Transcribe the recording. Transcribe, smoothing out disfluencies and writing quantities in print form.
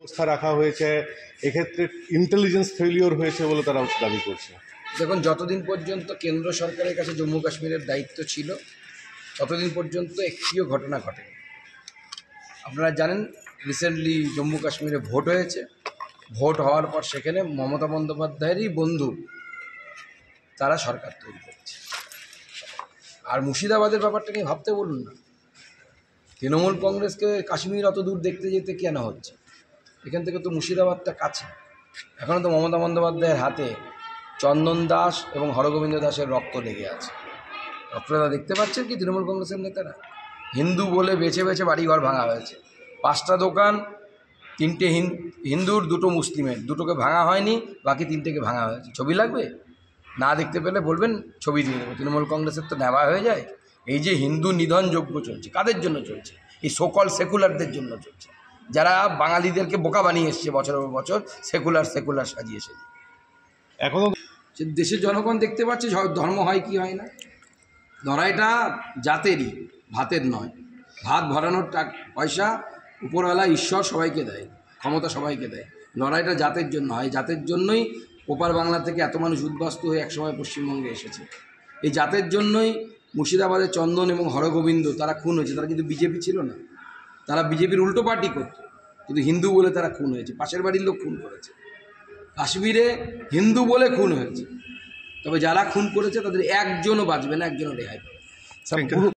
ব্যবস্থা রাখা হয়েছে, এক্ষেত্রে ইন্টেলিজেন্স ফেলিওর হয়েছে বলে তারা দাবি করছে। দেখুন, যতদিন পর্যন্ত কেন্দ্র সরকারের কাছে জম্মু কাশ্মীরের দায়িত্ব ছিল ততদিন পর্যন্ত একটিও ঘটনা ঘটেনি। আপনারা জানেন, রিসেন্টলি জম্মু কাশ্মীরে ভোট হয়েছে। ভোট হওয়ার পর সেখানে মমতা বন্দ্যোপাধ্যায়েরই বন্ধু তারা সরকার তৈরি করছে। আর মুর্শিদাবাদের ব্যাপারটা নিয়ে ভাবতে বলুন না, তৃণমূল কংগ্রেসকে কাশ্মীর অত দূর দেখতে যেতে কেন হচ্ছে? এখান থেকে তো মুর্শিদাবাদটা কাছে। এখনও তো মমতা বন্দ্যোপাধ্যায়ের হাতে চন্দন দাস এবং হরগোবিন্দ দাসের রক্ত লেগে আছে। আপনারা দেখতে পাচ্ছেন কি তৃণমূল কংগ্রেসের নেতারা? হিন্দু বলে বেছে বেছে বাড়িঘর ভাঙা হয়েছে। 5টা দোকান, 3টে হিন্দুর, 2টো মুসলিমের, 2টোকে ভাঙা হয়নি, বাকি 3টেকে ভাঙা হয়েছে। ছবি লাগবে? না দেখতে পেলে বলবেন, ছবি দিয়ে দেবো। তৃণমূল কংগ্রেসের তো নেওয়া হয়ে যায়। এই যে হিন্দু নিধন যজ্ঞ চলছে, কাদের জন্য চলছে? এই সকল সেকুলারদের জন্য চলছে, যারা বাঙালিদেরকে বোকা বানিয়ে এসছে বছরের পর বছর, সেকুলার সাজিয়ে এসেছে। এখনও দেশের জনগণ দেখতে পাচ্ছে ধর্ম হয় কি হয় না। লড়াইটা জাতেরই, ভাতের নয়। ভাত ভরানোর পয়সা উপরওয়ালা ঈশ্বর সবাইকে দেয়, ক্ষমতা সবাইকে দেয়। লড়াইটা জাতের জন্য হয়। জাতের জন্যই ওপার বাংলা থেকে এত মানুষ উদ্বাস্তু হয়ে একসময় পশ্চিমবঙ্গে এসেছে। এই জাতের জন্যই মুর্শিদাবাদের চন্দন এবং হরগোবিন্দ তারা খুন হয়েছে। তারা কিন্তু বিজেপি ছিল না, তারা বিজেপির উল্টো পার্টি করত, কিন্তু হিন্দু বলে তারা খুন হয়েছে। পাশের বাড়ির লোক খুন করেছে। কাশ্মীরে হিন্দু বলে খুন হয়েছে, তবে যারা খুন করেছে তাদের একজনও বাঁচবে না, একজনও রেহাই পাবে।